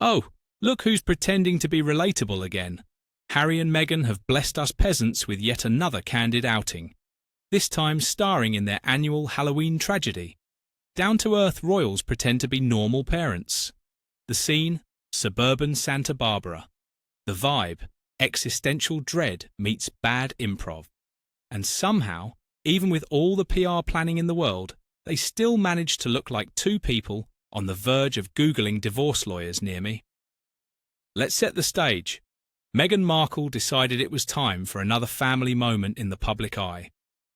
Oh, look who's pretending to be relatable again. Harry and Meghan have blessed us peasants with yet another candid outing, this time starring in their annual Halloween tragedy. Down-to-earth royals pretend to be normal parents. The scene, suburban Santa Barbara. The vibe, existential dread meets bad improv. And somehow, even with all the PR planning in the world, they still manage to look like two people on the verge of Googling divorce lawyers near me. Let's set the stage. Meghan Markle decided it was time for another family moment in the public eye.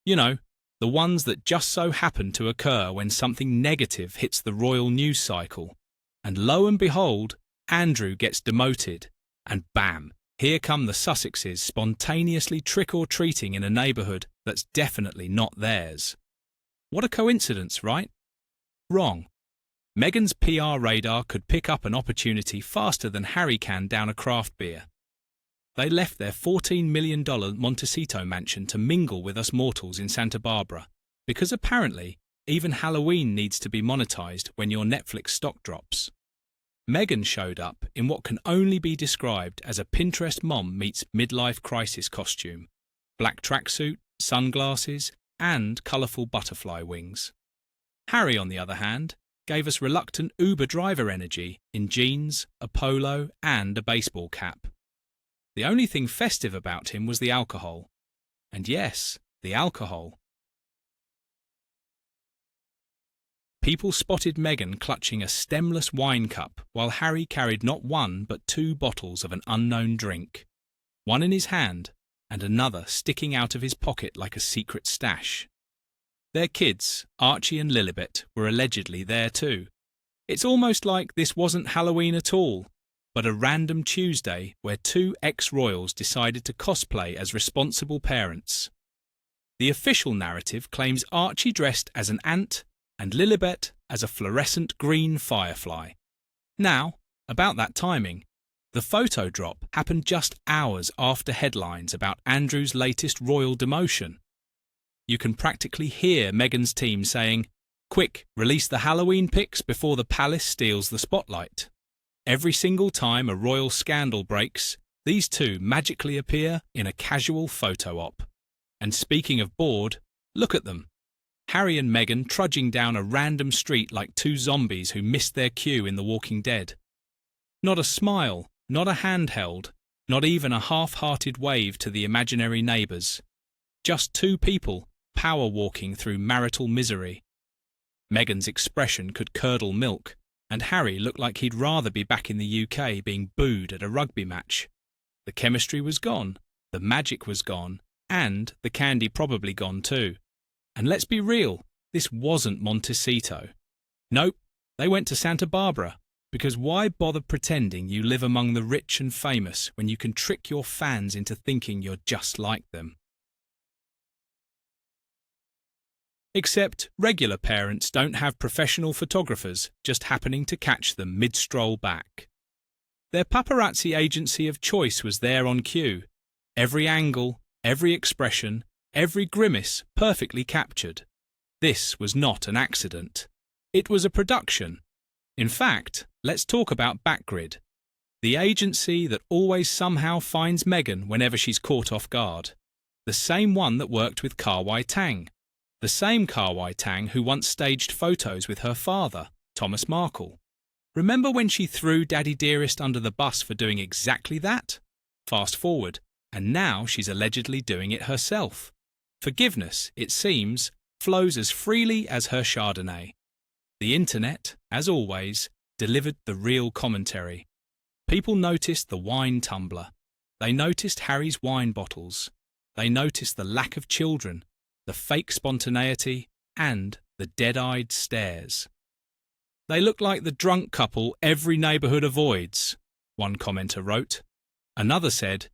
You know, the ones that just so happen to occur when something negative hits the royal news cycle. And lo and behold, Andrew gets demoted, and bam, here come the Sussexes spontaneously trick-or-treating in a neighbourhood that's definitely not theirs. What a coincidence, right? Wrong. Meghan's PR radar could pick up an opportunity faster than Harry can down a craft beer. They left their $14 million Montecito mansion to mingle with us mortals in Santa Barbara, because apparently even Halloween needs to be monetized when your Netflix stock drops. Meghan showed up in what can only be described as a Pinterest mom meets midlife crisis costume, black tracksuit, sunglasses, and colourful butterfly wings. Harry, on the other hand, gave us reluctant Uber driver energy in jeans, a polo, and a baseball cap. The only thing festive about him was the alcohol. And yes, the alcohol. People spotted Meghan clutching a stemless wine cup while Harry carried not one but two bottles of an unknown drink, one in his hand and another sticking out of his pocket like a secret stash. Their kids, Archie and Lilibet, were allegedly there too. It's almost like this wasn't Halloween at all, but a random Tuesday where two ex-royals decided to cosplay as responsible parents. The official narrative claims Archie dressed as an ant and Lilibet as a fluorescent green firefly. Now, about that timing, the photo drop happened just hours after headlines about Andrew's latest royal demotion. You can practically hear Meghan's team saying, "Quick, release the Halloween pics before the palace steals the spotlight." Every single time a royal scandal breaks, these two magically appear in a casual photo op. And speaking of bored, look at them. Harry and Meghan trudging down a random street like two zombies who missed their cue in The Walking Dead. Not a smile, not a handheld, not even a half-hearted wave to the imaginary neighbours. Just two people power walking through marital misery. Meghan's expression could curdle milk, and Harry looked like he'd rather be back in the UK being booed at a rugby match. The chemistry was gone, the magic was gone, and the candy probably gone too. And let's be real, this wasn't Montecito. Nope, they went to Santa Barbara, because why bother pretending you live among the rich and famous when you can trick your fans into thinking you're just like them? Except regular parents don't have professional photographers just happening to catch them mid-stroll back. Their paparazzi agency of choice was there on cue. Every angle, every expression, every grimace perfectly captured. This was not an accident. It was a production. In fact, let's talk about Backgrid, the agency that always somehow finds Meghan whenever she's caught off guard. The same one that worked with Kawai Tang. The same Kawai Tang who once staged photos with her father, Thomas Markle. Remember when she threw Daddy Dearest under the bus for doing exactly that? Fast forward, and now she's allegedly doing it herself. Forgiveness, it seems, flows as freely as her Chardonnay. The internet, as always, delivered the real commentary. People noticed the wine tumbler. They noticed Harry's wine bottles. They noticed the lack of children, the fake spontaneity, and the dead-eyed stares. They look like the drunk couple every neighbourhood avoids, one commenter wrote. Another said,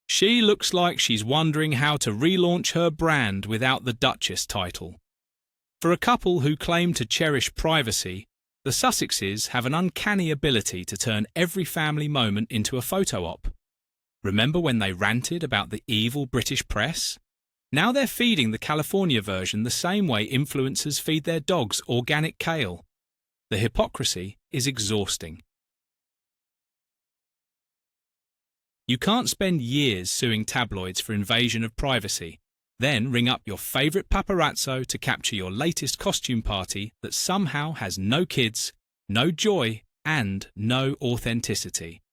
"She looks like she's wondering how to relaunch her brand without the Duchess title." For a couple who claim to cherish privacy, the Sussexes have an uncanny ability to turn every family moment into a photo op. Remember when they ranted about the evil British press? Now they're feeding the California version the same way influencers feed their dogs organic kale. The hypocrisy is exhausting. You can't spend years suing tabloids for invasion of privacy, then ring up your favourite paparazzo to capture your latest costume party that somehow has no kids, no joy, and no authenticity.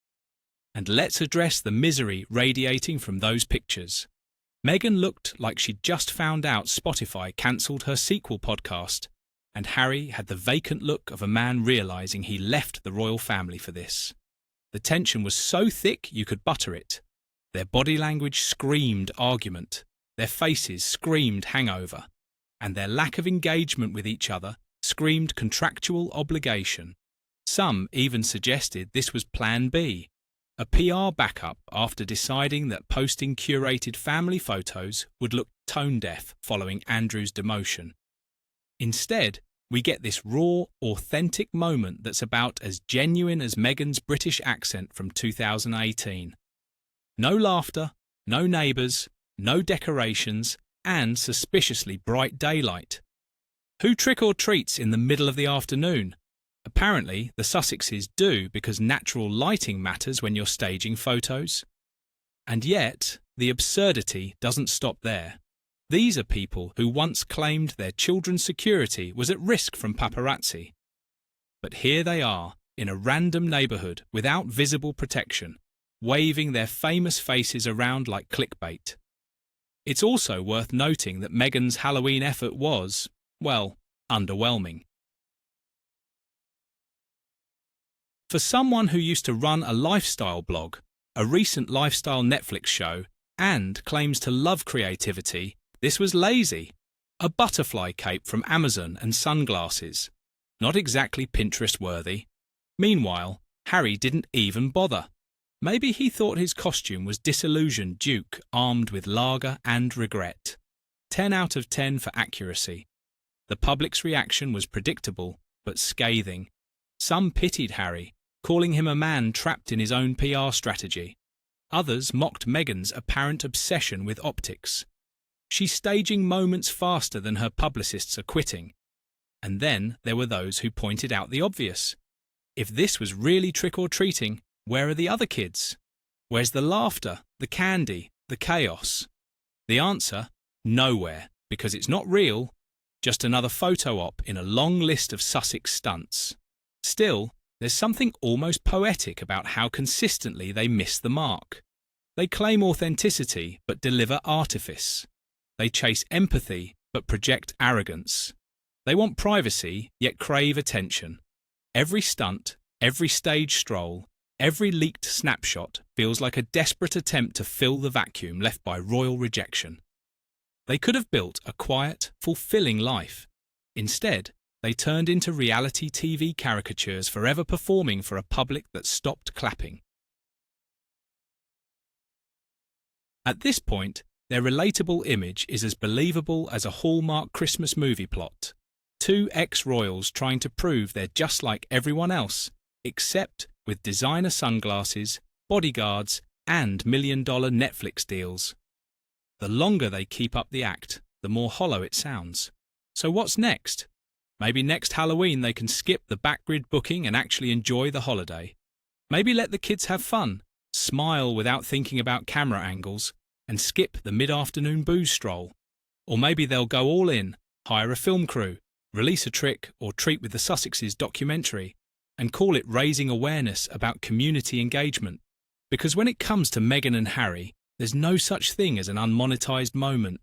And let's address the misery radiating from those pictures. Meghan looked like she'd just found out Spotify cancelled her sequel podcast, and Harry had the vacant look of a man realising he left the royal family for this. The tension was so thick you could butter it. Their body language screamed argument, their faces screamed hangover, and their lack of engagement with each other screamed contractual obligation. Some even suggested this was Plan B, a PR backup after deciding that posting curated family photos would look tone-deaf following Andrew's demotion. Instead, we get this raw, authentic moment that's about as genuine as Meghan's British accent from 2018. No laughter, no neighbours, no decorations, and suspiciously bright daylight. Who trick-or-treats in the middle of the afternoon? Apparently, the Sussexes do because natural lighting matters when you're staging photos. And yet, the absurdity doesn't stop there. These are people who once claimed their children's security was at risk from paparazzi. But here they are, in a random neighbourhood without visible protection, waving their famous faces around like clickbait. It's also worth noting that Meghan's Halloween effort was, well, underwhelming. For someone who used to run a lifestyle blog, a recent lifestyle Netflix show, and claims to love creativity, this was lazy. A butterfly cape from Amazon and sunglasses. Not exactly Pinterest-worthy. Meanwhile, Harry didn't even bother. Maybe he thought his costume was disillusioned Duke armed with lager and regret. 10 out of 10 for accuracy. The public's reaction was predictable, but scathing. Some pitied Harry, calling him a man trapped in his own PR strategy. Others mocked Meghan's apparent obsession with optics. She's staging moments faster than her publicists are quitting. And then there were those who pointed out the obvious. If this was really trick-or-treating, where are the other kids? Where's the laughter, the candy, the chaos? The answer? Nowhere, because it's not real, just another photo op in a long list of Sussex stunts. Still, there's something almost poetic about how consistently they miss the mark. They claim authenticity but deliver artifice. They chase empathy but project arrogance. They want privacy yet crave attention. Every stunt, every stage stroll, every leaked snapshot feels like a desperate attempt to fill the vacuum left by royal rejection. They could have built a quiet, fulfilling life. Instead, they turned into reality TV caricatures forever performing for a public that stopped clapping. At this point, their relatable image is as believable as a Hallmark Christmas movie plot. Two ex-royals trying to prove they're just like everyone else, except with designer sunglasses, bodyguards, and million-dollar Netflix deals. The longer they keep up the act, the more hollow it sounds. So what's next? Maybe next Halloween they can skip the backgrid booking and actually enjoy the holiday. Maybe let the kids have fun, smile without thinking about camera angles, and skip the mid-afternoon booze stroll. Or maybe they'll go all in, hire a film crew, release a trick or treat with the Sussexes documentary, and call it raising awareness about community engagement. Because when it comes to Meghan and Harry, there's no such thing as an unmonetized moment.